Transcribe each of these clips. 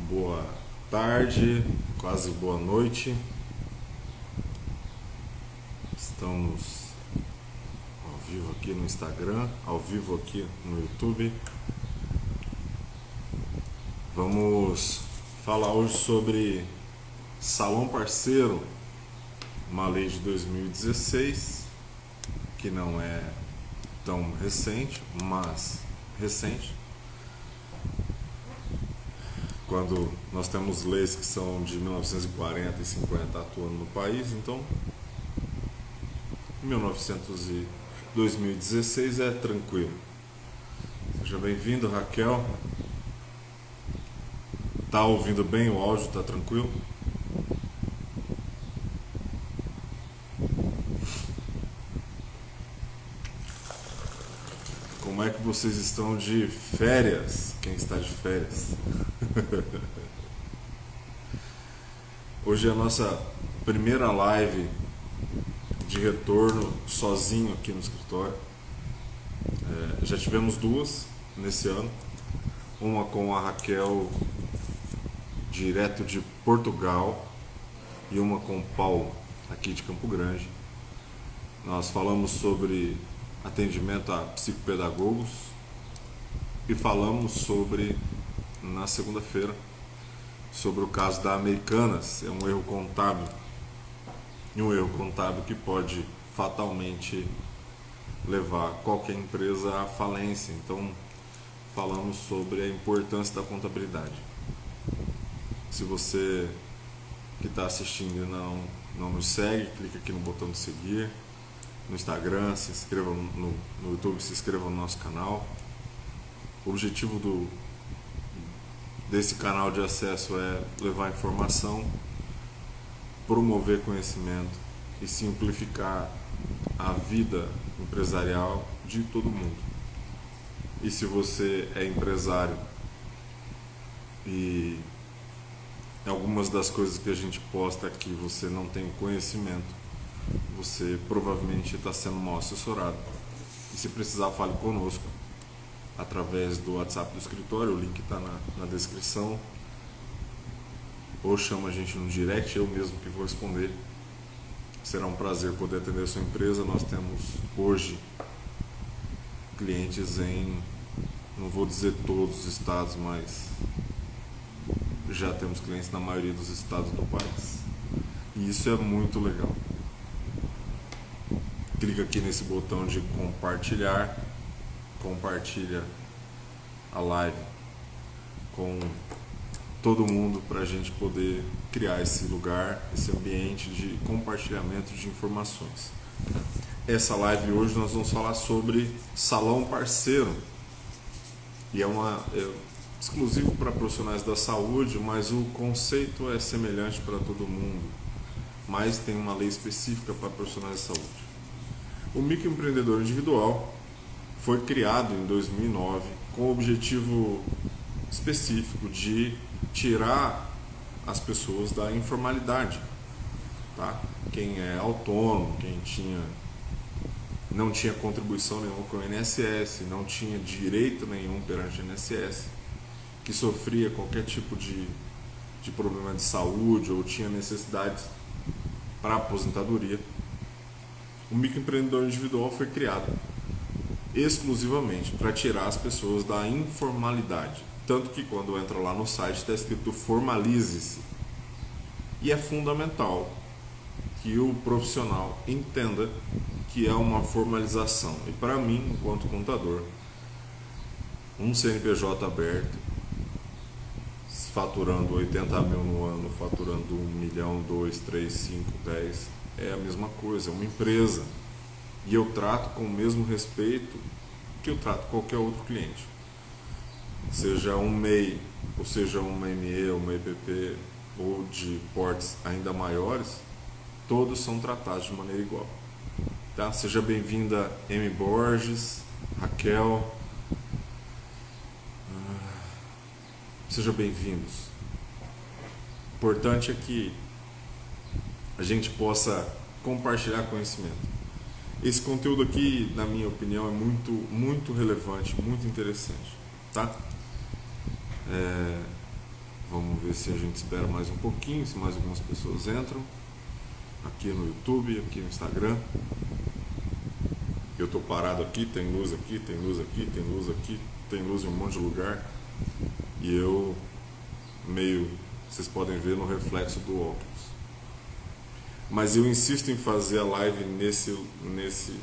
Boa tarde, quase boa noite. Estamos ao vivo aqui no Instagram, ao vivo aqui no YouTube. Vamos falar hoje sobre Salão Parceiro, uma lei de 2016, que não é tão recente, mas recente. Quando nós temos leis que são de 1940 e 50 atuando no país, então 2016 é tranquilo. Seja bem-vindo, Raquel. Tá ouvindo bem o áudio? Tá tranquilo? Como é que vocês estão de férias? Quem está de férias? Hoje é a nossa primeira live de retorno sozinho aqui no escritório. Já tivemos duas nesse ano. Uma com a Raquel, direto de Portugal, e uma com o Paulo, aqui de Campo Grande. Nós falamos sobre atendimento a psicopedagogos e falamos sobre, na segunda-feira, sobre o caso da Americanas. É um erro contábil, e um erro contábil que pode fatalmente levar qualquer empresa à falência. Então falamos sobre a importância da contabilidade. Se você que está assistindo e não nos segue, clica aqui no botão de seguir. No Instagram, se inscreva no YouTube, se inscreva no nosso canal. O objetivo desse canal de acesso é levar informação, promover conhecimento e simplificar a vida empresarial de todo mundo. E se você é empresário e algumas das coisas que a gente posta aqui você não tem conhecimento, você provavelmente está sendo mal assessorado. E se precisar, fale conosco através do WhatsApp do escritório, o link está na descrição, ou chama a gente no direct, eu mesmo que vou responder. Será um prazer poder atender a sua empresa. Nós temos hoje clientes em, não vou dizer todos os estados, mas já temos clientes na maioria dos estados do país, e isso é muito legal. Clica aqui nesse botão de compartilhar, compartilha a live com todo mundo para a gente poder criar esse lugar, esse ambiente de compartilhamento de informações. Essa live hoje nós vamos falar sobre Salão Parceiro, e é exclusivo para profissionais da saúde, mas o conceito é semelhante para todo mundo, mas tem uma lei específica para profissionais da saúde. O microempreendedor individual foi criado em 2009 com o objetivo específico de tirar as pessoas da informalidade, tá? Quem é autônomo, quem não tinha contribuição nenhuma com o INSS, não tinha direito nenhum perante o INSS, que sofria qualquer tipo de problema de saúde ou tinha necessidades para aposentadoria. O microempreendedor individual foi criado exclusivamente para tirar as pessoas da informalidade. Tanto que quando entra lá no site está escrito formalize-se. E é fundamental que o profissional entenda que é uma formalização. E para mim, enquanto contador, um CNPJ aberto, faturando 80 mil no ano, faturando 1 milhão, 2, 3, 5, 10, é a mesma coisa, é uma empresa. E eu trato com o mesmo respeito que eu trato qualquer outro cliente. Seja um MEI, ou seja uma ME, uma EPP, ou de portes ainda maiores, todos são tratados de maneira igual. Tá? Seja bem-vinda, M. Borges, Raquel. Sejam bem-vindos. O importante é que a gente possa compartilhar conhecimento. Esse conteúdo aqui, na minha opinião, é muito, muito relevante, muito interessante, tá? Vamos ver se a gente espera mais um pouquinho, se mais algumas pessoas entram. Aqui no YouTube, aqui no Instagram. Eu tô parado aqui, tem luz aqui, tem luz aqui, tem luz aqui, tem luz em um monte de lugar. E eu vocês podem ver no reflexo do óculos. Mas eu insisto em fazer a live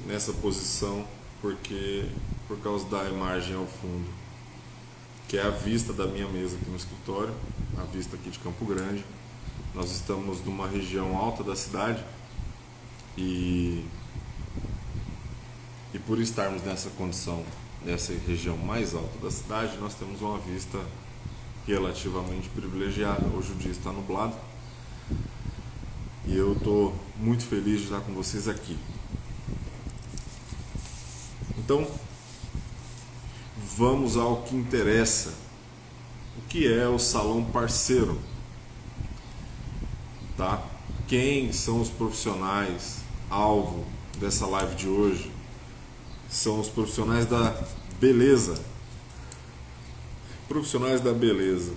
nessa posição por causa da imagem ao fundo, que é a vista da minha mesa aqui no escritório, a vista aqui de Campo Grande. Nós estamos numa região alta da cidade e por estarmos nessa condição, nessa região mais alta da cidade, nós temos uma vista relativamente privilegiada. Hoje o dia está nublado e eu estou muito feliz de estar com vocês aqui. Então, vamos ao que interessa. O que é o Salão Parceiro? Tá? Quem são os profissionais alvo dessa live de hoje? São os profissionais da beleza. Profissionais da beleza.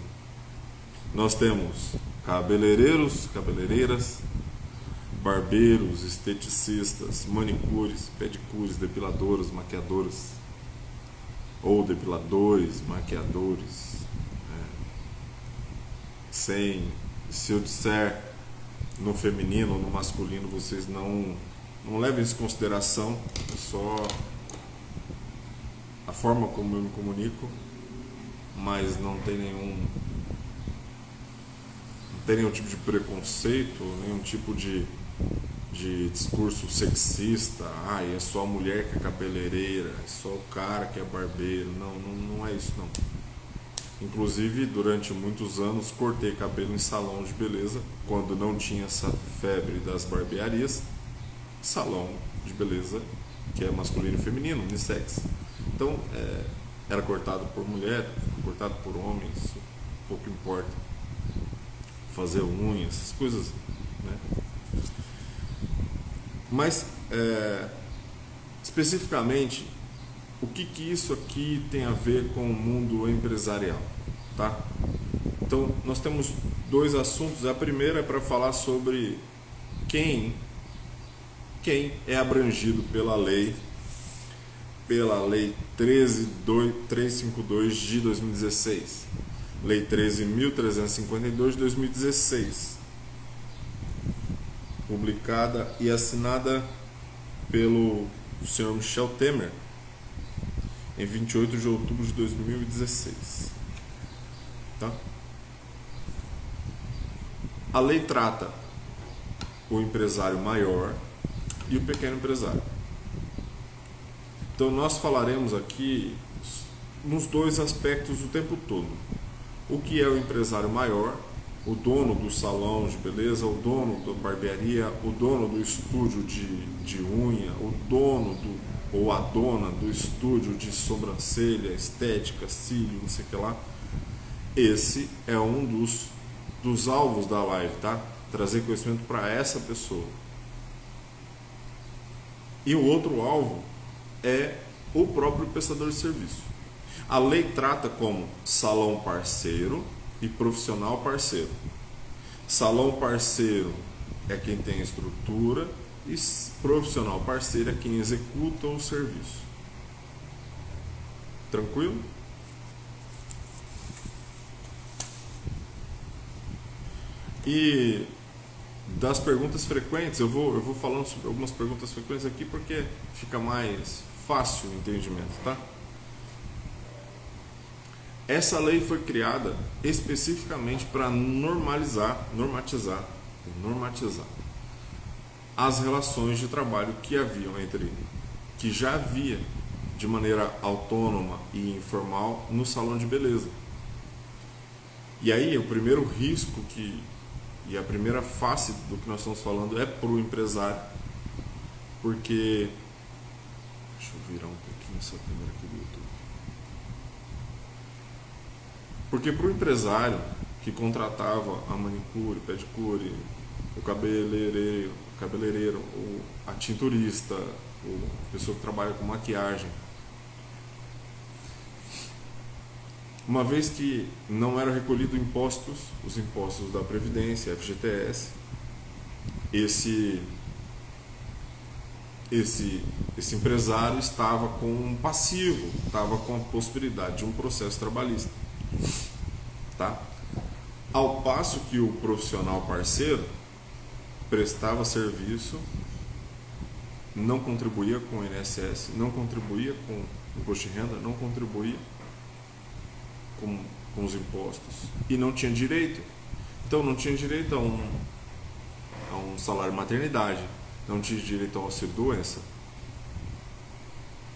Nós temos cabeleireiros, cabeleireiras, barbeiros, esteticistas, manicures, pedicures, depiladores, maquiadores, ou depiladores, maquiadores. Se eu disser no feminino ou no masculino, vocês não levem isso em consideração, é só a forma como eu me comunico, mas não tem nenhum tipo de preconceito, nenhum tipo de discurso sexista. É só a mulher que é cabeleireira, é só o cara que é barbeiro. Não é isso não. Inclusive, durante muitos anos, cortei cabelo em salão de beleza, quando não tinha essa febre das barbearias. Salão de beleza que é masculino e feminino, unissex. Então, era cortado por mulher, cortado por homens, pouco importa. Fazer unhas, essas coisas, né? Mas, especificamente, o que isso aqui tem a ver com o mundo empresarial, tá? Então, nós temos dois assuntos. A primeira é para falar sobre quem é abrangido pela lei 13.352 de 2016, Lei 13.352 de 2016, publicada e assinada pelo senhor Michel Temer em 28 de outubro de 2016. Tá? A lei trata o empresário maior e o pequeno empresário. Então nós falaremos aqui nos dois aspectos o tempo todo. O que é o empresário maior, o dono do salão de beleza, o dono da barbearia, o dono do estúdio de unha, o dono ou a dona do estúdio de sobrancelha, estética, cílio, não sei o que lá. Esse é um dos alvos da live, tá? Trazer conhecimento para essa pessoa. E o outro alvo é o próprio prestador de serviço. A lei trata como salão parceiro e profissional parceiro. Salão parceiro é quem tem a estrutura e profissional parceiro é quem executa o serviço. Tranquilo? E das perguntas frequentes, eu vou falando sobre algumas perguntas frequentes aqui porque fica mais fácil o entendimento, tá? Essa lei foi criada especificamente para normatizar as relações de trabalho que já havia de maneira autônoma e informal no salão de beleza. E aí o primeiro risco e a primeira face do que nós estamos falando é para o empresário, porque deixa eu virar um pouquinho essa câmera aqui do YouTube. Porque para o empresário que contratava a manicure, pedicure, o cabeleireiro, a tinturista, a pessoa que trabalha com maquiagem, uma vez que não eram recolhidos impostos, os impostos da Previdência, FGTS, esse empresário estava com um passivo, estava com a possibilidade de um processo trabalhista, tá? Ao passo que o profissional parceiro prestava serviço, não contribuía com o INSS, não contribuía com o imposto de renda, não contribuía com os impostos e não tinha direito. Então não tinha direito a um salário de maternidade, não tinha direito ao auxílio-doença,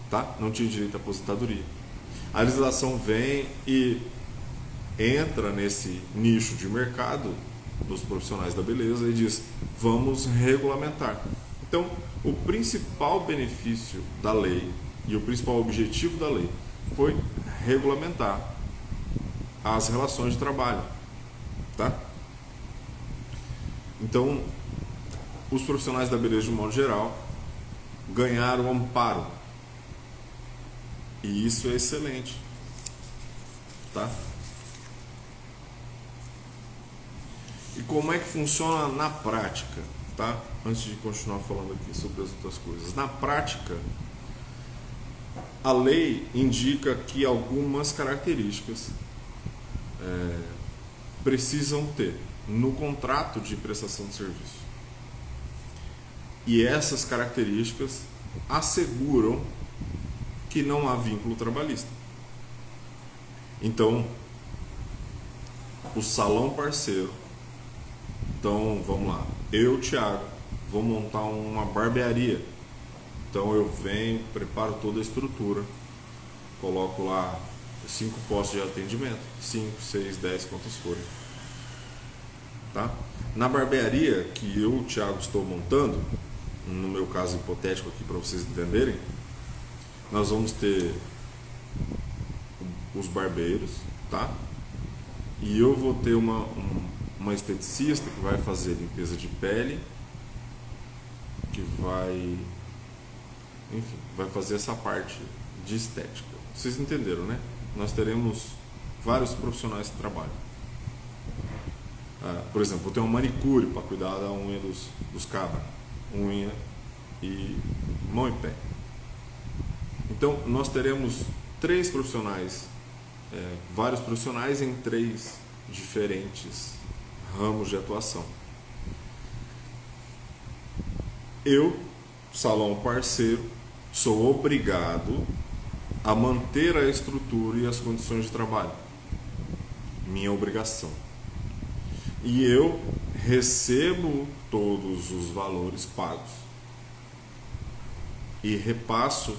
tá? Não tinha direito à aposentadoria. A legislação vem e entra nesse nicho de mercado dos profissionais da beleza e diz: vamos regulamentar. Então, o principal benefício da lei e o principal objetivo da lei foi regulamentar as relações de trabalho, tá? Então, os profissionais da beleza, de um modo geral, ganharam amparo. E isso é excelente, tá? E como é que funciona na prática, tá? Antes de continuar falando aqui sobre as outras coisas. Na prática, a lei indica que algumas características precisam ter no contrato de prestação de serviço. E essas características asseguram que não há vínculo trabalhista. Então, o salão parceiro. Então, vamos lá. Eu, Thiago, vou montar uma barbearia. Então, eu venho, preparo toda a estrutura, coloco lá 5 postos de atendimento, 5, 6, 10, quantos forem. Tá? Na barbearia que eu, Thiago, estou montando, no meu caso hipotético aqui para vocês entenderem, nós vamos ter os barbeiros, tá? E eu vou ter uma esteticista que vai fazer limpeza de pele, que vai, enfim, vai fazer essa parte de estética. Vocês entenderam, né? Nós teremos vários profissionais que trabalham. Por exemplo, vou ter uma manicure para cuidar da unha dos cabras, unha e mão e pé. Então, nós teremos 3 profissionais, vários profissionais em 3 diferentes ramos de atuação. Eu, salão parceiro, sou obrigado a manter a estrutura e as condições de trabalho. Minha obrigação. E eu recebo todos os valores pagos e repasso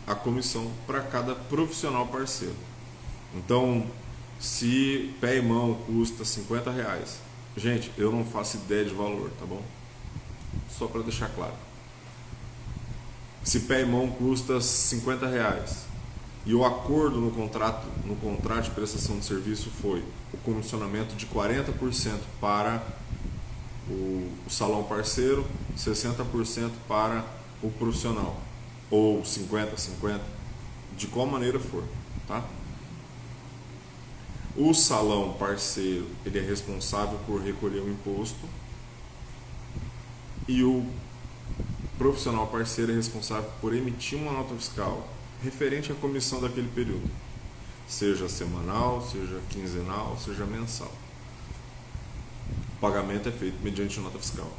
a comissão para cada profissional parceiro. Então, se pé e mão custa R$50, gente, eu não faço ideia de valor, tá bom? Só para deixar claro. Se pé e mão custa R$50 e o acordo no contrato de prestação de serviço foi o comissionamento de 40% para o salão parceiro, 60% para o profissional, ou 50-50, de qual maneira for, tá? O salão parceiro, ele é responsável por recolher o imposto e o profissional parceiro é responsável por emitir uma nota fiscal referente à comissão daquele período, seja semanal, seja quinzenal, seja mensal. O pagamento é feito mediante nota fiscal.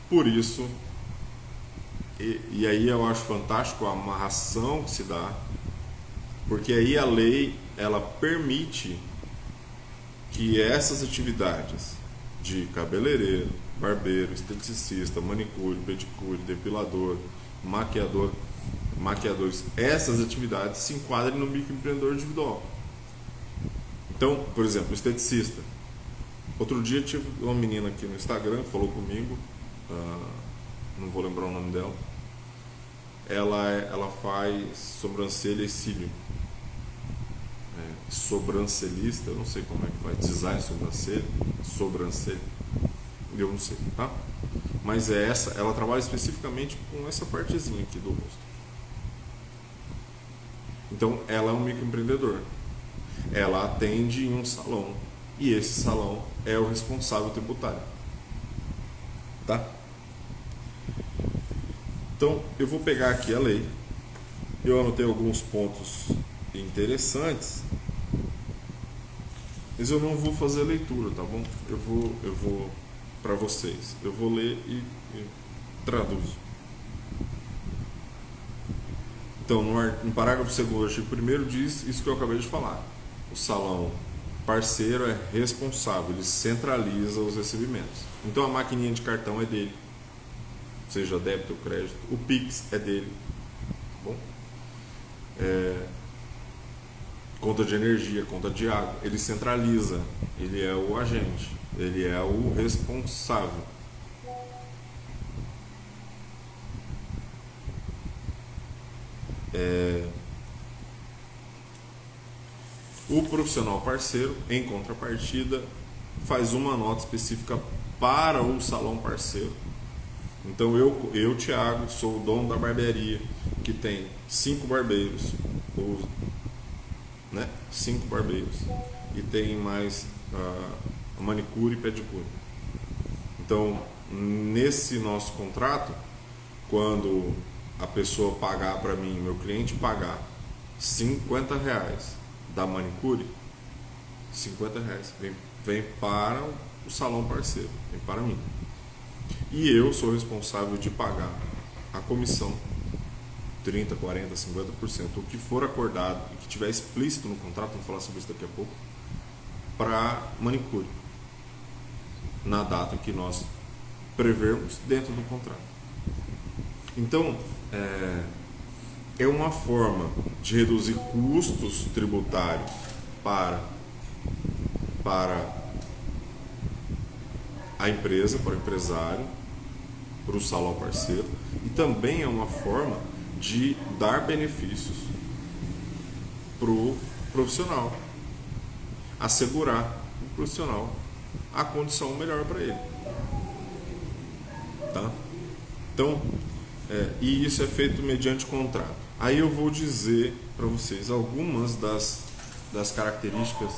Por isso, e aí eu acho fantástico a amarração que se dá, porque aí a lei ela permite que essas atividades de cabeleireiro, barbeiro, esteticista, manicure, pedicure, depilador, maquiadores, essas atividades se enquadrem no microempreendedor individual. Então, por exemplo, esteticista. Outro dia tive uma menina aqui no Instagram que falou comigo, não vou lembrar o nome dela. Ela faz sobrancelha e cílio. Sobrancelhista, eu não sei como é que faz, design sobrancelha, eu não sei, tá? Mas ela trabalha especificamente com essa partezinha aqui do rosto. Então, ela é um microempreendedor. ela atende em um salão e esse salão é o responsável tributário, tá? Então eu vou pegar aqui a lei, eu anotei alguns pontos interessantes, mas eu não vou fazer leitura, tá bom? Eu vou para vocês, eu vou ler e traduzo. Então, no parágrafo 2º, artigo 1º, diz isso que eu acabei de falar. O salão parceiro é responsável, ele centraliza os recebimentos. Então, a maquininha de cartão é dele, seja débito ou crédito. O Pix é dele. Tá bom? Conta de energia, conta de água. Ele centraliza, ele é o agente, ele é o responsável. O profissional parceiro, em contrapartida, faz uma nota específica para o salão parceiro. Então eu Thiago, sou o dono da barbearia, que tem 5 barbeiros, né? 5 barbeiros, e tem mais manicure e pedicure. Então, nesse nosso contrato, quando a pessoa pagar para mim, meu cliente pagar R$50 da manicure, R$50 vem para o salão parceiro, vem para mim. E eu sou responsável de pagar a comissão, 30%, 40%, 50%, o que for acordado e que tiver explícito no contrato, vamos falar sobre isso daqui a pouco, para manicure, na data que nós prevermos dentro do contrato. Então, é uma forma de reduzir custos tributários para a empresa, para o empresário, para o salão parceiro, e também é uma forma de dar benefícios para o profissional, assegurar o profissional a condição melhor para ele, tá? Então, e isso é feito mediante contrato. Aí eu vou dizer para vocês algumas das características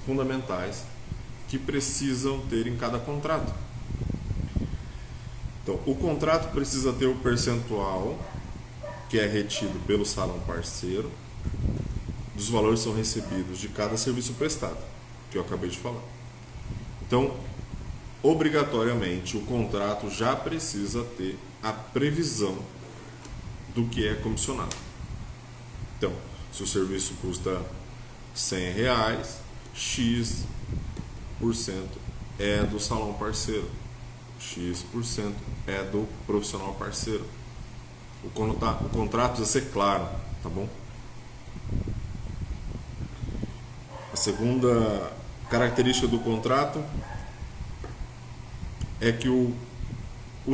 fundamentais que precisam ter em cada contrato. Então, o contrato precisa ter o percentual que é retido pelo salão parceiro dos valores que são recebidos de cada serviço prestado, que eu acabei de falar. Então, obrigatoriamente, o contrato já precisa ter a previsão do que é comissionado. Então, se o serviço custa R$100, X% é do salão parceiro, X% é do profissional parceiro. O contrato precisa ser claro, tá bom? A segunda característica do contrato é que o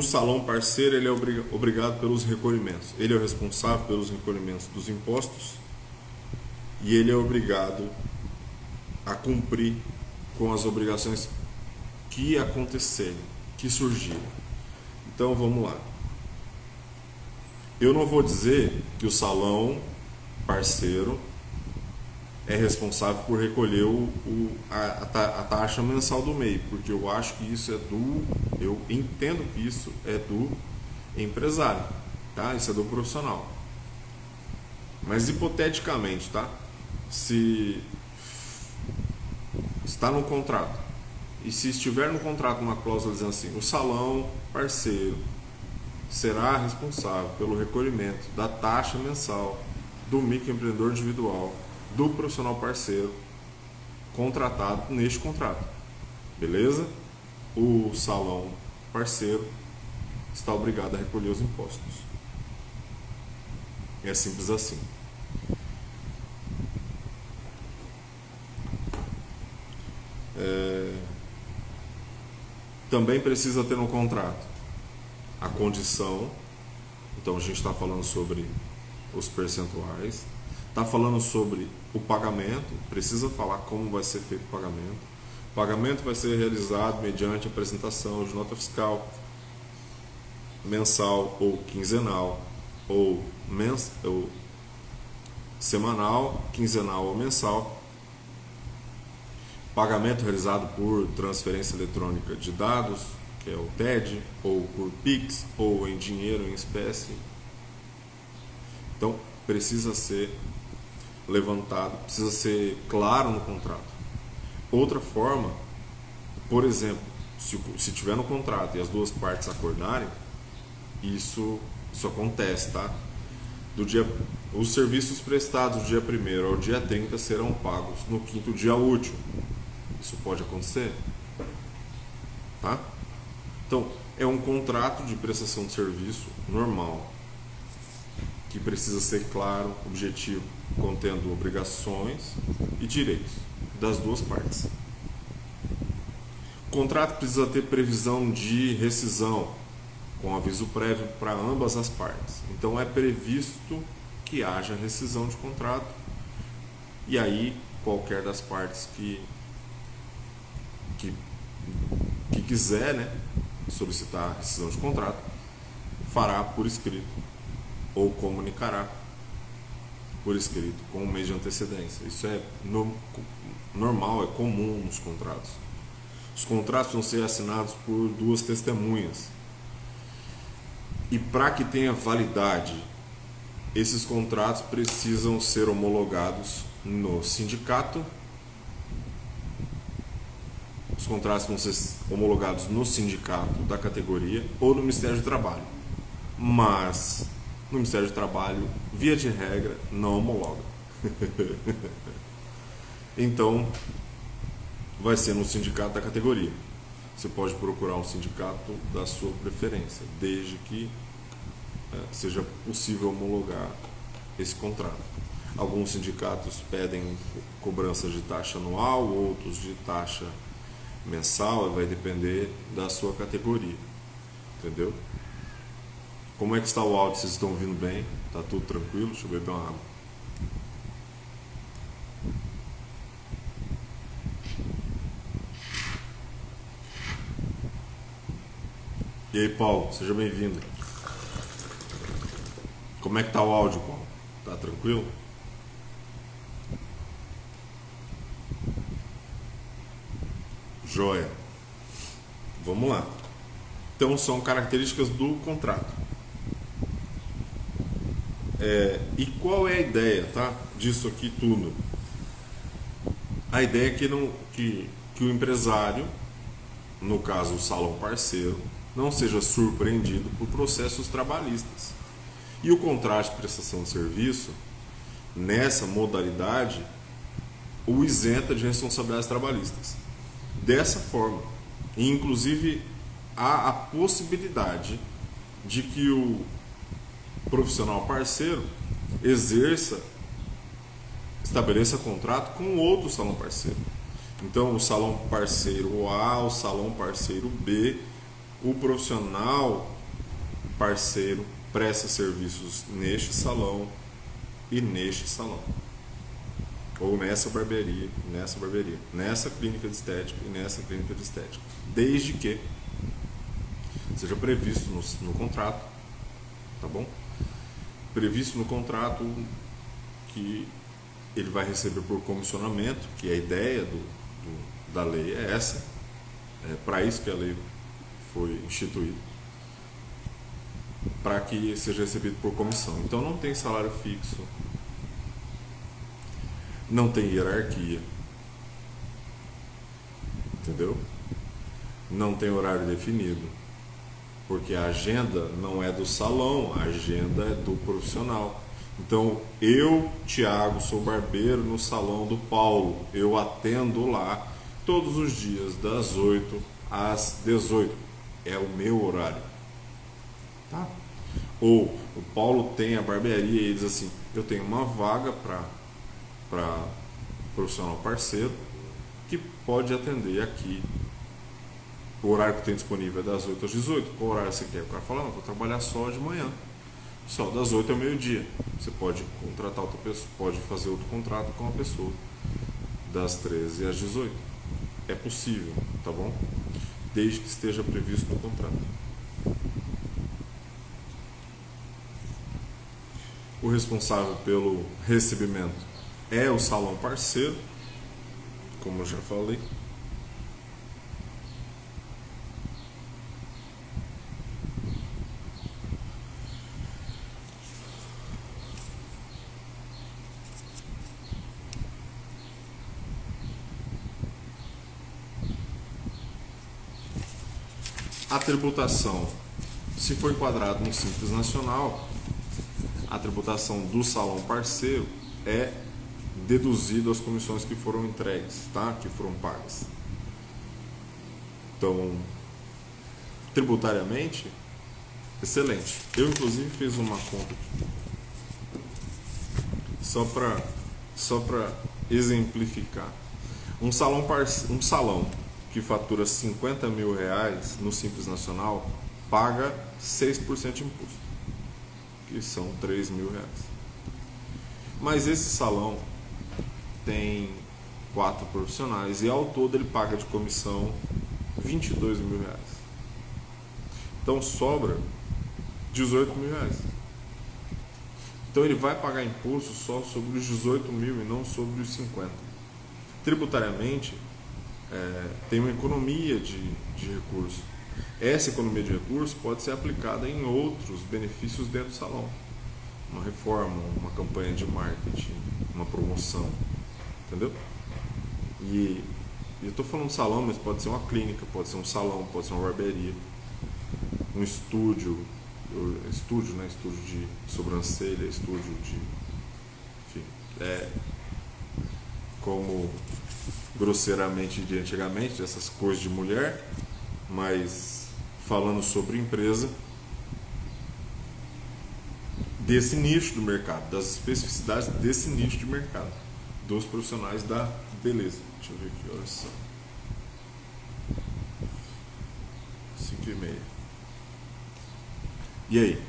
salão parceiro ele é obrigado pelos recolhimentos. Ele é o responsável pelos recolhimentos dos impostos e ele é obrigado a cumprir com as obrigações que acontecerem, que surgirem. Então vamos lá. Eu não vou dizer que o salão parceiro é responsável por recolher a taxa mensal do MEI, porque eu acho que isso eu entendo que isso é do empresário, tá? Isso é do profissional. Mas hipoteticamente, tá? Se está no contrato e se estiver no contrato uma cláusula dizendo assim, o salão parceiro será responsável pelo recolhimento da taxa mensal do microempreendedor individual do profissional parceiro contratado neste contrato, beleza? O salão parceiro está obrigado a recolher os impostos. É simples assim. Também precisa ter no contrato a condição. Então a gente está falando sobre os percentuais, está falando sobre o pagamento, precisa falar como vai ser feito o pagamento. O pagamento vai ser realizado mediante apresentação de nota fiscal mensal ou quinzenal, ou semanal, quinzenal ou mensal, pagamento realizado por transferência eletrônica de dados, que é o TED, ou por Pix, ou em dinheiro em espécie. Então, precisa ser levantado, precisa ser claro no contrato. Outra forma, por exemplo, se tiver no contrato e as duas partes acordarem, isso acontece, tá? Os serviços prestados do dia 1º ao dia 30 serão pagos no 5º dia útil. Isso pode acontecer, tá? Então, é um contrato de prestação de serviço normal, que precisa ser claro, objetivo, contendo obrigações e direitos das duas partes. O contrato precisa ter previsão de rescisão, com aviso prévio para ambas as partes. Então é previsto que haja rescisão de contrato, e aí qualquer das partes que quiser, né, solicitar a rescisão de contrato, fará por escrito ou comunicará por escrito com um mês de antecedência. Isso é normal, é comum nos contratos. Os contratos vão ser assinados por duas testemunhas. E para que tenha validade, esses contratos precisam ser homologados no sindicato. Os contratos vão ser homologados no sindicato da categoria ou no Ministério do Trabalho. Mas no Ministério do Trabalho, via de regra, não homologa. Então, vai ser no sindicato da categoria. Você pode procurar um sindicato da sua preferência, desde que seja possível homologar esse contrato. Alguns sindicatos pedem cobrança de taxa anual, outros de taxa mensal, vai depender da sua categoria. Entendeu? Como é que está o áudio? Vocês estão ouvindo bem? Está tudo tranquilo? Deixa eu beber uma água. E aí, Paulo, seja bem-vindo. Como é que está o áudio, Paulo? Tá tranquilo? Joia. Vamos lá. Então, são características do contrato. E qual é a ideia, tá, disso aqui tudo? A ideia é que o empresário, no caso o salão parceiro, não seja surpreendido por processos trabalhistas. E o contrato de prestação de serviço, nessa modalidade, o isenta de responsabilidades trabalhistas. Dessa forma, e inclusive há a possibilidade de que o profissional parceiro estabeleça contrato com outro salão parceiro. Então, o salão parceiro A, o salão parceiro B, o profissional parceiro presta serviços neste salão e neste salão. Ou nessa barbearia, nessa clínica de estética e nessa clínica de estética. Desde que seja previsto no contrato, tá bom? Previsto no contrato que ele vai receber por comissionamento, que a ideia da lei é essa, é para isso que a lei foi instituída, para que seja recebido por comissão. Então não tem salário fixo, não tem hierarquia, entendeu? Não tem horário definido, porque a agenda não é do salão, a agenda é do profissional. Então, eu, Thiago, sou barbeiro no salão do Paulo. Eu atendo lá todos os dias, das 8 às 18. É o meu horário. Tá? Ou o Paulo tem a barbearia e diz assim: eu tenho uma vaga para profissional parceiro que pode atender aqui. O horário que tem disponível é das 8 às 18. Qual horário você quer? O cara fala: não, vou trabalhar só de manhã. Só das 8 ao meio-dia. Você pode contratar outra pessoa, pode fazer outro contrato com a pessoa das 13 às 18. É possível, tá bom? Desde que esteja previsto no contrato. O responsável pelo recebimento é o salão parceiro. como eu já falei. A tributação, se for enquadrado no Simples Nacional, a tributação do salão parceiro é deduzido as comissões que foram entregues, tá? Que foram pagas. Então, tributariamente, excelente. Eu, inclusive, fiz uma conta aqui, só para exemplificar. Um salão que fatura 50 mil reais no Simples Nacional paga 6% de imposto, que são 3 mil reais. Mas esse salão tem 4 profissionais e ao todo ele paga de comissão 22 mil reais. Então sobra 18 mil reais. Então ele vai pagar imposto só sobre os 18 mil e não sobre os 50. Tributariamente, tem uma economia de recursos. Essa economia de recursos pode ser aplicada em outros benefícios dentro do salão. Uma reforma, uma campanha de marketing, uma promoção, entendeu? E eu estou falando salão, mas pode ser uma clínica, pode ser um salão, pode ser uma barbearia, um estúdio, né? Estúdio de sobrancelha, estúdio de... Enfim, como grosseiramente de antigamente, essas coisas de mulher, mas falando sobre empresa desse nicho do mercado, das especificidades desse nicho de mercado, dos profissionais da beleza. Deixa eu ver que horas são. 5h30. E aí?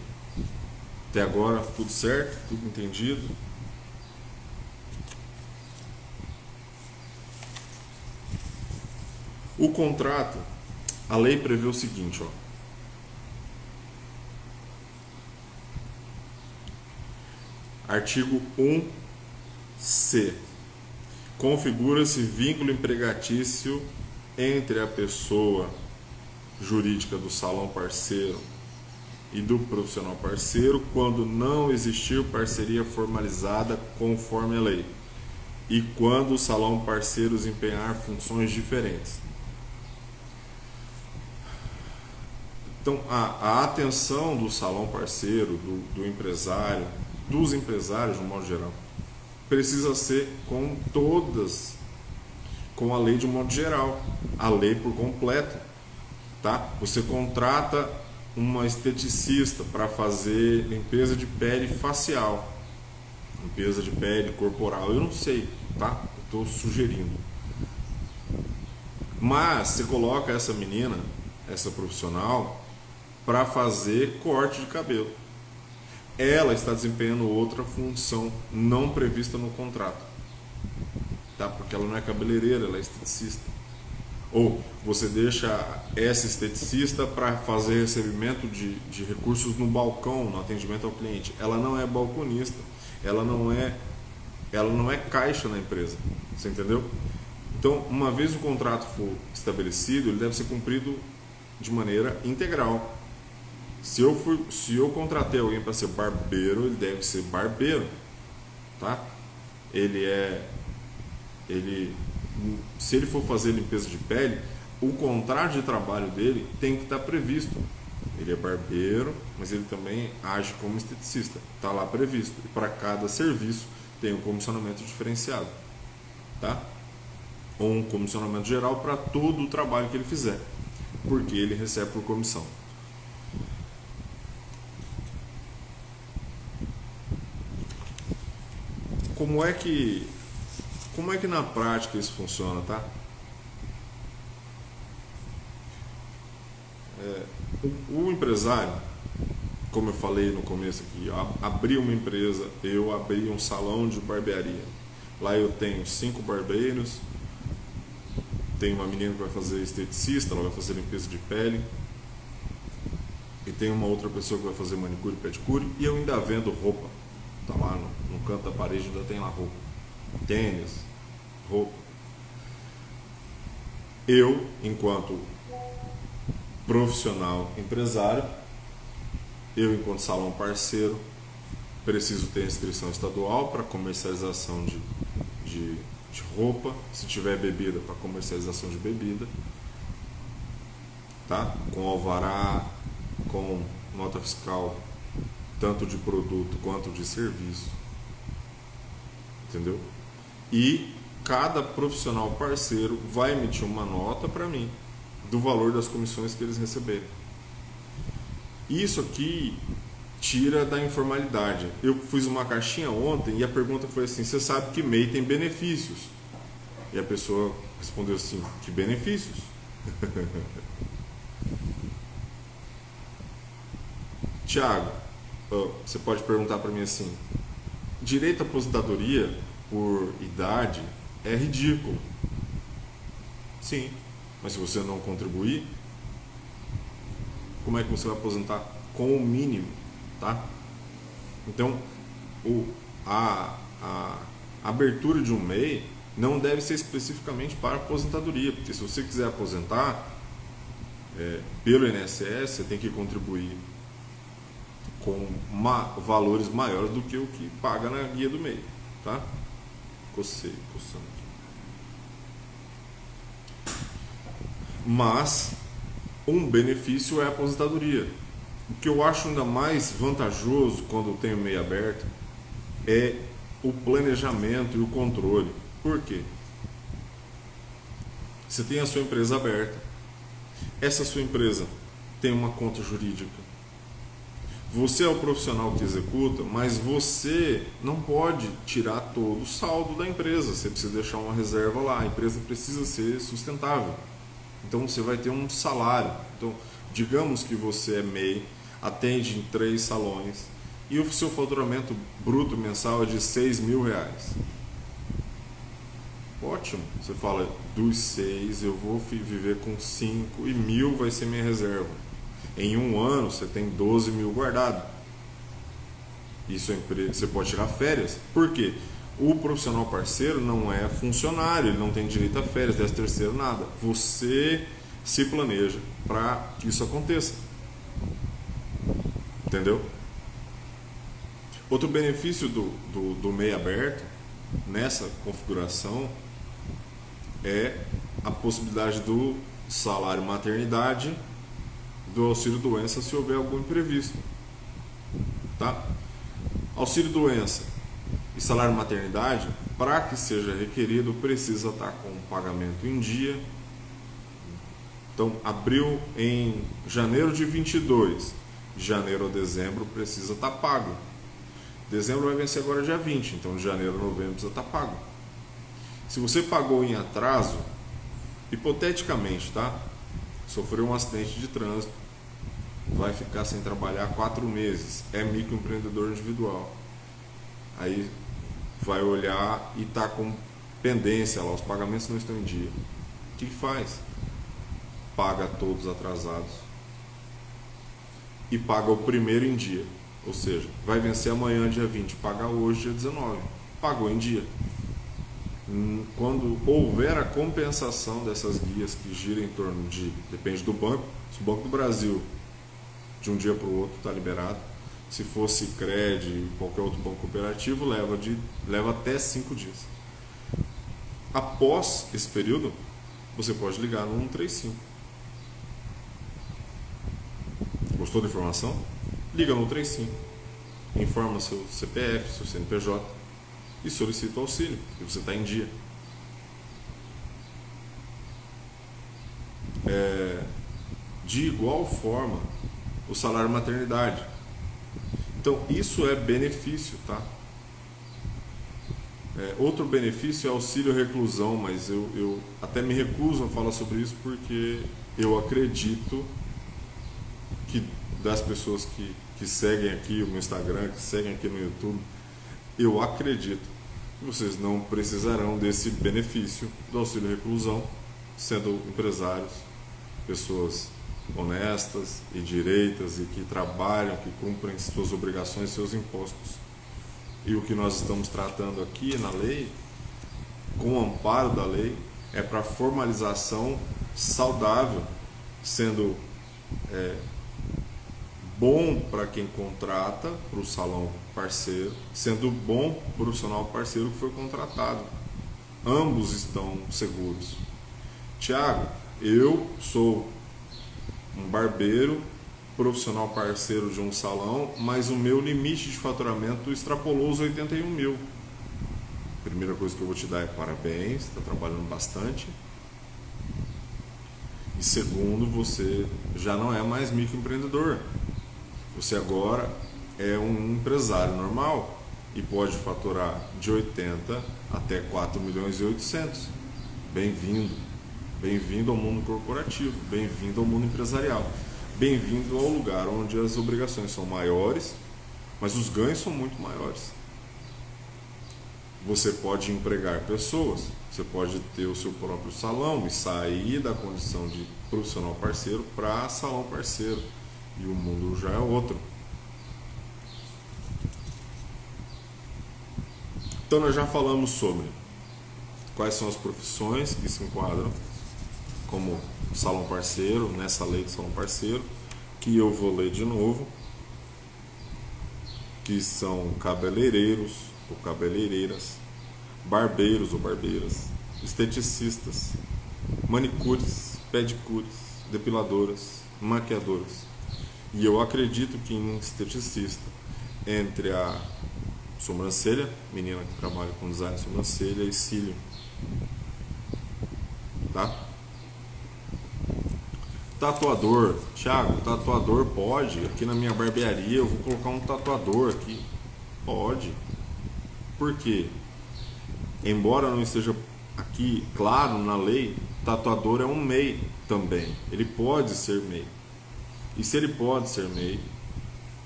Até agora tudo certo? Tudo entendido? O contrato, a lei prevê o seguinte, ó. Artigo 1C. Configura-se vínculo empregatício entre a pessoa jurídica do salão parceiro e do profissional parceiro quando não existir parceria formalizada conforme a lei e quando o salão parceiro desempenhar funções diferentes. Então, a atenção do salão parceiro, do empresário, dos empresários, de um modo geral, precisa ser com a lei de um modo geral, a lei por completo, tá? Você contrata uma esteticista para fazer limpeza de pele facial, limpeza de pele corporal, eu não sei, tá? Estou sugerindo. Mas você coloca essa menina, essa profissional, para fazer corte de cabelo. Ela está desempenhando outra função não prevista no contrato, tá? Porque ela não é cabeleireira, ela é esteticista. Ou você deixa essa esteticista para fazer recebimento de recursos no balcão, no atendimento ao cliente. Ela não é balconista, ela não é caixa na empresa, você entendeu? Então, uma vez o contrato for estabelecido, ele deve ser cumprido de maneira integral. Se eu contratei alguém para ser barbeiro, ele deve ser barbeiro, tá? Se ele for fazer limpeza de pele, o contrato de trabalho dele tem que estar previsto. Ele é barbeiro, mas ele também age como esteticista, está lá previsto. E para cada serviço tem um comissionamento diferenciado, tá? Ou um comissionamento geral para todo o trabalho que ele fizer, porque ele recebe por comissão. Como é que na prática isso funciona, tá? O empresário, como eu falei no começo aqui, abri uma empresa, eu abri um salão de barbearia. Lá eu tenho 5 barbeiros, tem uma menina que vai fazer esteticista, ela vai fazer limpeza de pele, e tem uma outra pessoa que vai fazer manicure e pedicure, e eu ainda vendo roupa. Tá lá no canto da parede, ainda tem lá roupa, tênis, roupa. Eu, enquanto profissional empresário, eu, enquanto salão parceiro, preciso ter inscrição estadual para comercialização de roupa, se tiver bebida, para comercialização de bebida, tá? Com alvará, com nota fiscal, tanto de produto quanto de serviço, entendeu? E cada profissional parceiro vai emitir uma nota para mim do valor das comissões que eles receberem. Isso aqui tira da informalidade. Eu fiz uma caixinha ontem e a pergunta foi assim: você sabe que MEI tem benefícios? E a pessoa respondeu assim: que benefícios? Tiago, você pode perguntar para mim assim: direito à aposentadoria por idade é ridículo. Sim, mas se você não contribuir, como é que você vai aposentar? Com o mínimo, tá? Então, a abertura de um MEI não deve ser especificamente para aposentadoria, porque se você quiser aposentar pelo INSS, você tem que contribuir com valores maiores do que o que paga na guia do MEI, tá? Coçando aqui. Mas um benefício é a aposentadoria. O que eu acho ainda mais vantajoso quando eu tenho MEI aberto é o planejamento e o controle. Por quê? Você tem a sua empresa aberta. Essa sua empresa tem uma conta jurídica. Você é o profissional que executa, mas você não pode tirar todo o saldo da empresa. Você precisa deixar uma reserva lá. A empresa precisa ser sustentável. Então você vai ter um salário. Então, digamos que você é MEI, atende em 3 salões e o seu faturamento bruto mensal é de R$6.000. Ótimo. Você fala, dos 6 eu vou viver com 5 e 1.000 vai ser minha reserva. Em um ano você tem 12.000 guardado. Isso você pode tirar férias. Por quê? O profissional parceiro não é funcionário, ele não tem direito a férias, 13º, nada. Você se planeja para que isso aconteça. Entendeu? Outro benefício do MEI aberto, nessa configuração, é a possibilidade do salário maternidade, do auxílio doença se houver algum imprevisto, tá? Auxílio doença e salário maternidade, para que seja requerido, precisa estar com o pagamento em dia. Então, abriu em janeiro de 22, de janeiro a dezembro precisa estar pago. Dezembro vai vencer agora dia 20, então de janeiro a novembro precisa estar pago. Se você pagou em atraso, hipoteticamente, tá? Sofreu um acidente de trânsito, vai ficar sem trabalhar 4 meses, é microempreendedor individual. Aí vai olhar e está com pendência lá, os pagamentos não estão em dia. O que faz? Paga todos atrasados e paga o primeiro em dia. Ou seja, vai vencer amanhã, dia 20, paga hoje, dia 19. Pagou em dia. Quando houver a compensação dessas guias que giram em torno de, depende do banco, se o Banco do Brasil de um dia para o outro está liberado, se fosse Cred, qualquer outro banco cooperativo, leva até 5 dias. Após esse período, você pode ligar no 135. Gostou da informação? Liga no 135, informa seu CPF, seu CNPJ e solicita o auxílio, porque você está em dia. De igual forma, o salário maternidade. Então, isso é benefício, tá? Outro benefício é auxílio reclusão, mas eu até me recuso a falar sobre isso porque eu acredito que das pessoas que seguem aqui o meu Instagram, que seguem aqui no YouTube, eu acredito que vocês não precisarão desse benefício do auxílio reclusão, sendo empresários, pessoas honestas e direitas e que trabalham, que cumprem suas obrigações, seus impostos. E o que nós estamos tratando aqui na lei, com o amparo da lei, é para formalização saudável, sendo bom para quem contrata, para o salão parceiro, sendo bom para o profissional parceiro que foi contratado. Ambos estão seguros. Tiago, eu sou um barbeiro, profissional parceiro de um salão, mas o meu limite de faturamento extrapolou os 81 mil. Primeira coisa que eu vou te dar é parabéns, está trabalhando bastante. E segundo, você já não é mais microempreendedor. Você agora é um empresário normal e pode faturar de 80 até 4 milhões e 800. Bem-vindo. Bem-vindo ao mundo corporativo, bem-vindo ao mundo empresarial. Bem-vindo ao lugar onde as obrigações são maiores, mas os ganhos são muito maiores. Você pode empregar pessoas, você pode ter o seu próprio salão e sair da condição de profissional parceiro para salão parceiro. E o mundo já é outro. Então nós já falamos sobre quais são as profissões que se enquadram como salão parceiro, nessa lei de salão parceiro, que eu vou ler de novo, que são cabeleireiros ou cabeleireiras, barbeiros ou barbeiras, esteticistas, manicures, pedicures, depiladoras, maquiadoras. E eu acredito que em esteticista, entre a sobrancelha, menina que trabalha com design de sobrancelha, e cílio, tá? Tatuador, Thiago, tatuador pode, aqui na minha barbearia eu vou colocar um tatuador aqui, pode. Por quê? Embora não esteja aqui claro na lei, tatuador é um MEI também, ele pode ser MEI. E se ele pode ser MEI,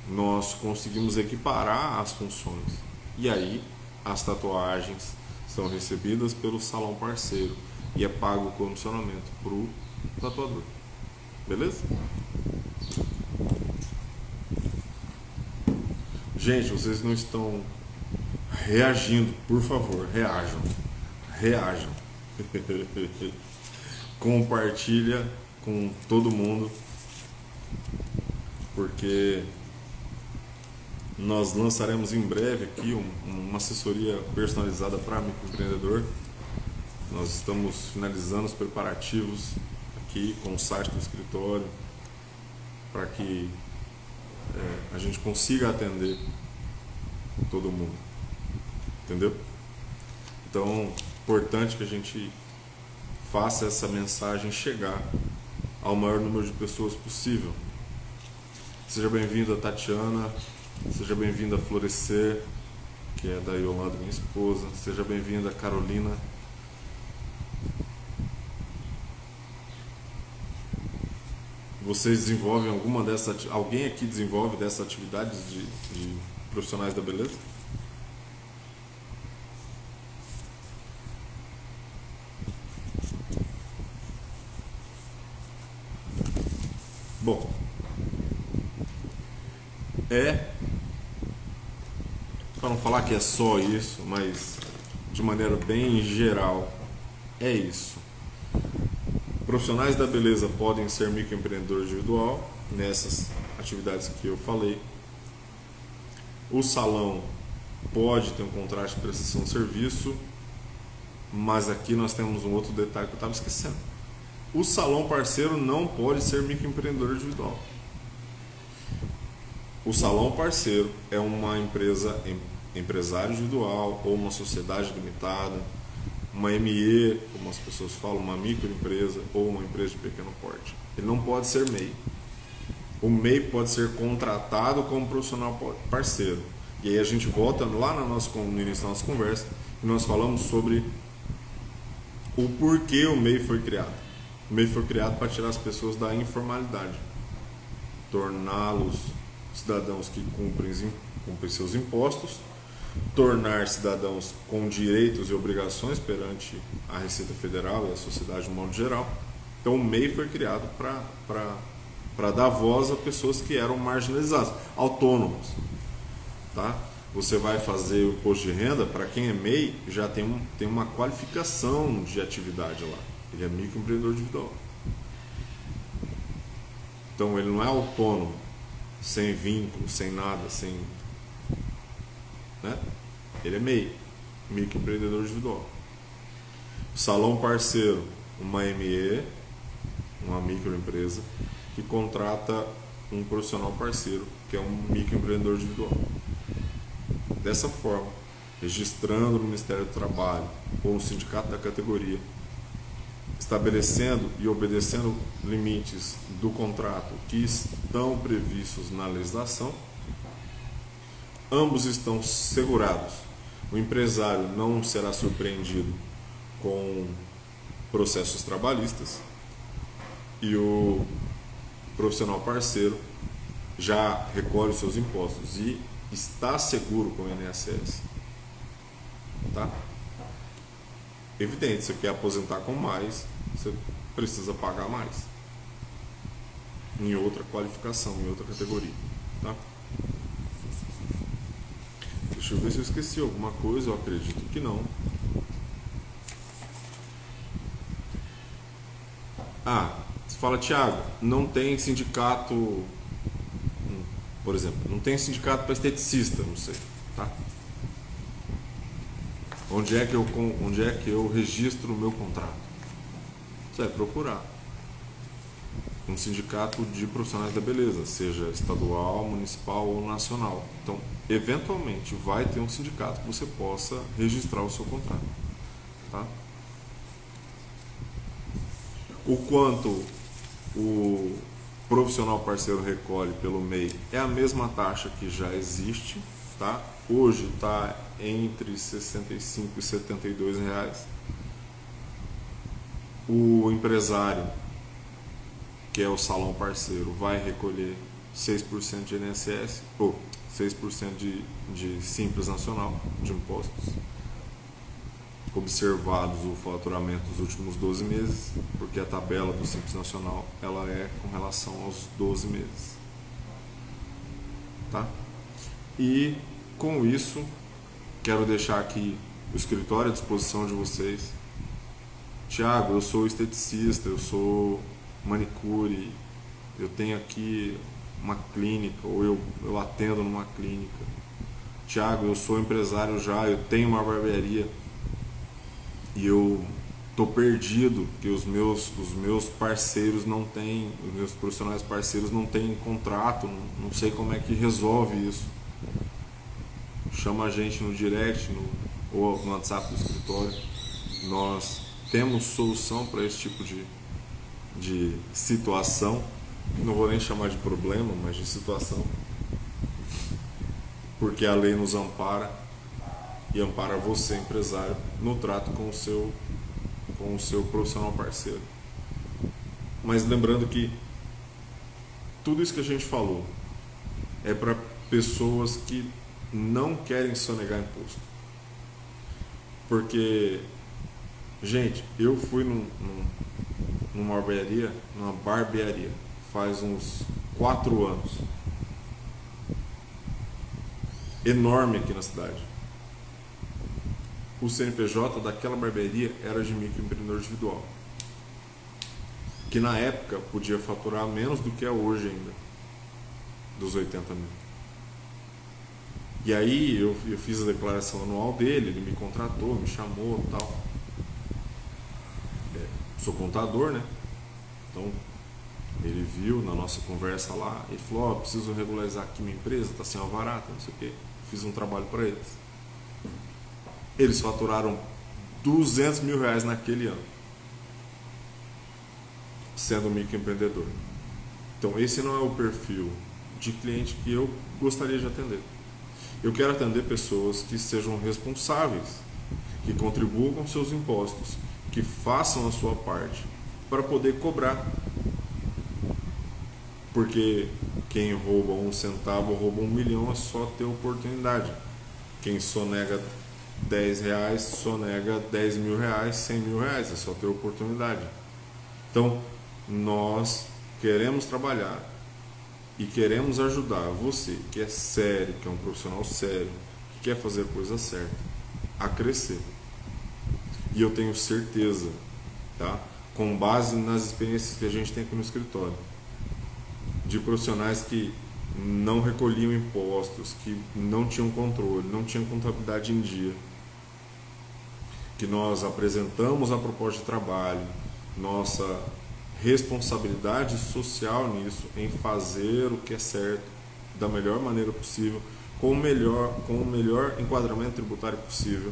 nós conseguimos equiparar as funções. E aí, as tatuagens são recebidas pelo salão parceiro e é pago o comissionamento para o tatuador. Beleza? Gente, vocês não estão reagindo, por favor, reajam. Reajam. Compartilha com todo mundo, porque nós lançaremos em breve aqui uma assessoria personalizada para microempreendedor. Nós estamos finalizando os preparativos aqui com o site do escritório para que a gente consiga atender todo mundo, entendeu? Então, importante que a gente faça essa mensagem chegar ao maior número de pessoas possível. Seja bem-vinda, Tatiana. Seja bem-vinda, Florescer, que é da Yolanda, minha esposa. Seja bem-vinda, Carolina. Vocês desenvolvem alguma dessas... Alguém aqui desenvolve dessas atividades de profissionais da beleza? Bom, para não falar que é só isso, mas de maneira bem geral, é isso. Profissionais da beleza podem ser microempreendedor individual nessas atividades que eu falei. O salão pode ter um contrato de prestação de serviço, mas aqui nós temos um outro detalhe que eu estava esquecendo. O salão parceiro não pode ser microempreendedor individual. O salão parceiro é uma empresa, empresário individual ou uma sociedade limitada, uma ME, como as pessoas falam, uma microempresa ou uma empresa de pequeno porte. Ele não pode ser MEI. O MEI pode ser contratado como profissional parceiro. E aí a gente volta lá no início da nossa conversa e nós falamos sobre o porquê o MEI foi criado. O MEI foi criado para tirar as pessoas da informalidade, torná-los cidadãos que cumprem seus impostos, tornar cidadãos com direitos e obrigações perante a Receita Federal e a sociedade de um modo geral. Então o MEI foi criado para dar voz a pessoas que eram marginalizadas, autônomos, tá? você vai fazer o imposto de renda, para quem é MEI, já tem uma qualificação de atividade lá. Ele é microempreendedor individual. Então ele não é autônomo, sem vínculo, sem nada, sem... né? Ele é MEI, microempreendedor individual. Salão parceiro, uma ME, uma microempresa, que contrata um profissional parceiro, que é um microempreendedor individual. Dessa forma, registrando no Ministério do Trabalho ou no sindicato da categoria, estabelecendo e obedecendo limites do contrato que estão previstos na legislação, ambos estão segurados. O empresário não será surpreendido com processos trabalhistas e o profissional parceiro já recolhe os seus impostos e está seguro com o INSS. Tá? Evidente, você quer aposentar com mais, você precisa pagar mais em outra qualificação, em outra categoria. Tá? Deixa eu ver se eu esqueci alguma coisa, eu acredito que não. Você fala, Thiago, não tem sindicato, por exemplo, não tem sindicato para esteticista, não sei, tá? Onde é que eu registro o meu contrato? Você vai procurar um sindicato de profissionais da beleza, seja estadual, municipal ou nacional. Então, eventualmente, vai ter um sindicato que você possa registrar o seu contrato, tá? O quanto o profissional parceiro recolhe pelo MEI é a mesma taxa que já existe, tá? Hoje está entre R$ 65 e R$ 72 reais. O empresário, que é o salão parceiro, vai recolher 6% de INSS ou 6% de Simples Nacional de impostos, observados o faturamento dos últimos 12 meses, porque a tabela do Simples Nacional ela é com relação aos 12 meses. Tá? E com isso, quero deixar aqui o escritório à disposição de vocês. Thiago, eu sou esteticista, eu sou manicure, eu tenho aqui uma clínica, ou eu atendo numa clínica. Thiago, eu sou empresário já, eu tenho uma barbearia e eu tô perdido, porque os meus parceiros não têm, os meus profissionais parceiros não têm contrato, não sei como é que resolve isso. Chama a gente no direct ou no WhatsApp do escritório. Nós temos solução para esse tipo de situação. Não vou nem chamar de problema, mas de situação, porque a lei nos ampara e ampara você, empresário, no trato com o seu profissional parceiro. Mas lembrando que tudo isso que a gente falou é para pessoas que não querem sonegar imposto. Porque, gente, eu fui numa barbearia faz uns 4 anos, enorme aqui na cidade. O CNPJ daquela barbearia era de microempreendedor individual, que na época podia faturar menos do que é hoje ainda, dos 80 mil. E aí eu fiz a declaração anual dele, ele me contratou, me chamou e tal. Sou contador, né? Então ele viu na nossa conversa lá, ele falou, preciso regularizar aqui minha empresa, tá sem alvará, não sei o quê. Fiz um trabalho para eles. Eles faturaram 200 mil reais naquele ano, sendo microempreendedor. Então esse não é o perfil de cliente que eu gostaria de atender. Eu quero atender pessoas que sejam responsáveis, que contribuam com seus impostos, que façam a sua parte para poder cobrar. Porque quem rouba 1 centavo ou rouba 1 milhão é só ter oportunidade. Quem sonega 10 reais, sonega 10 mil reais, 100 mil reais, é só ter oportunidade. Então, nós queremos trabalhar e queremos ajudar você, que é sério, que é um profissional sério, que quer fazer a coisa certa, a crescer. E eu tenho certeza, tá? Com base nas experiências que a gente tem aqui no escritório, de profissionais que não recolhiam impostos, que não tinham controle, não tinham contabilidade em dia, que nós apresentamos a proposta de trabalho, nossa responsabilidade social nisso, em fazer o que é certo da melhor maneira possível, com o melhor enquadramento tributário possível.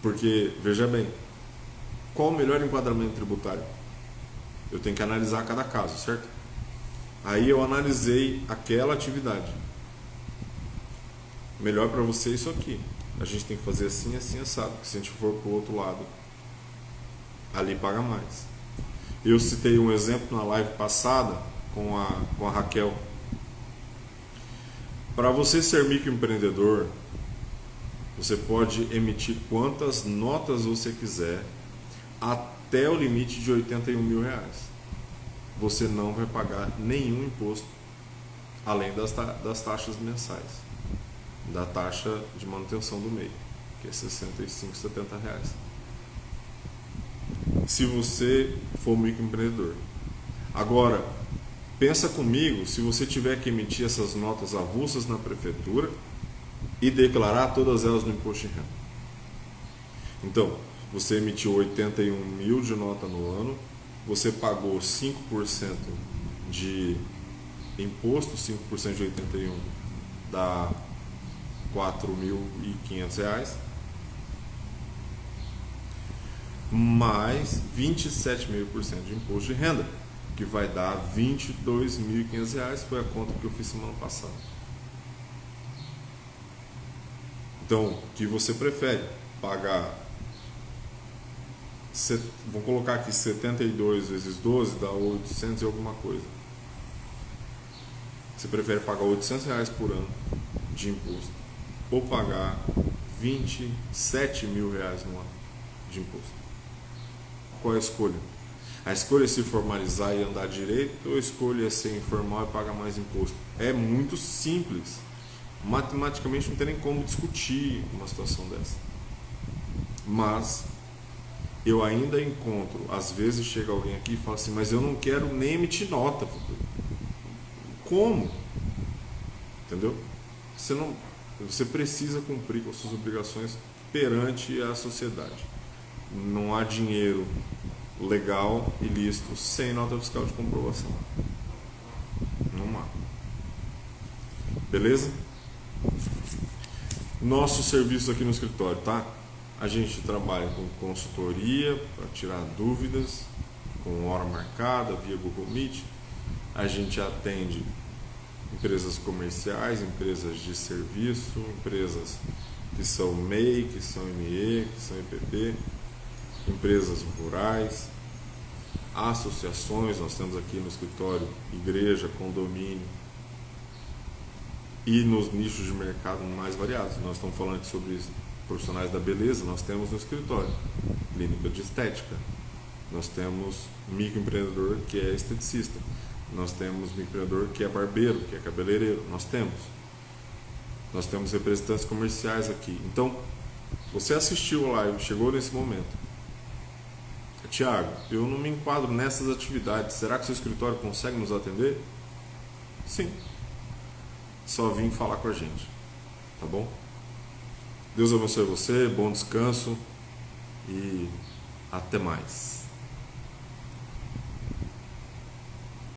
Porque, veja bem, qual o melhor enquadramento tributário? Eu tenho que analisar cada caso, certo? Aí eu analisei aquela atividade. Melhor para você isso aqui. A gente tem que fazer assim, assim, assado. Porque se a gente for para o outro lado, ali paga mais. Eu citei um exemplo na live passada com a Raquel. Para você ser microempreendedor, você pode emitir quantas notas você quiser até o limite de R$81 mil. Você não vai pagar nenhum imposto, além das taxas mensais, da taxa de manutenção do MEI, que é R$65, R$70. Se você for microempreendedor. Agora, pensa comigo, se você tiver que emitir essas notas avulsas na prefeitura e declarar todas elas no imposto de renda. Então, você emitiu 81 mil de nota no ano, você pagou 5% de imposto, 5% de 81 dá R$4.500, mais 27,5% de imposto de renda, que vai dar R$22.500, foi a conta que eu fiz semana passada. Então, o que você prefere? Pagar, vou colocar aqui 72 vezes 12, dá 800 e alguma coisa. Você prefere pagar R$800 por ano de imposto ou pagar R$27 mil no ano de imposto? Qual é a escolha? A escolha é se formalizar e andar direito, ou a escolha é ser informal e pagar mais imposto? É muito simples. Matematicamente não tem nem como discutir uma situação dessa. Mas eu ainda encontro, às vezes chega alguém aqui e fala assim, mas eu não quero nem emitir nota. Como? Entendeu? Você precisa cumprir com as suas obrigações perante a sociedade. Não há dinheiro legal e lícito sem nota fiscal de comprovação. Não há. Beleza? Nosso serviço aqui no escritório, tá? A gente trabalha com consultoria para tirar dúvidas, com hora marcada, via Google Meet. A gente atende empresas comerciais, empresas de serviço, empresas que são MEI, que são ME, que são EPP, empresas rurais, associações. Nós temos aqui no escritório igreja, condomínio, e nos nichos de mercado mais variados. Nós estamos falando aqui sobre profissionais da beleza, nós temos no escritório clínica de estética, nós temos microempreendedor que é esteticista, nós temos microempreendedor que é barbeiro, que é cabeleireiro, nós temos representantes comerciais aqui. Então, você assistiu a live, chegou nesse momento, Tiago, eu não me enquadro nessas atividades, será que seu escritório consegue nos atender? Sim, só vim falar com a gente, tá bom? Deus abençoe você, bom descanso e até mais.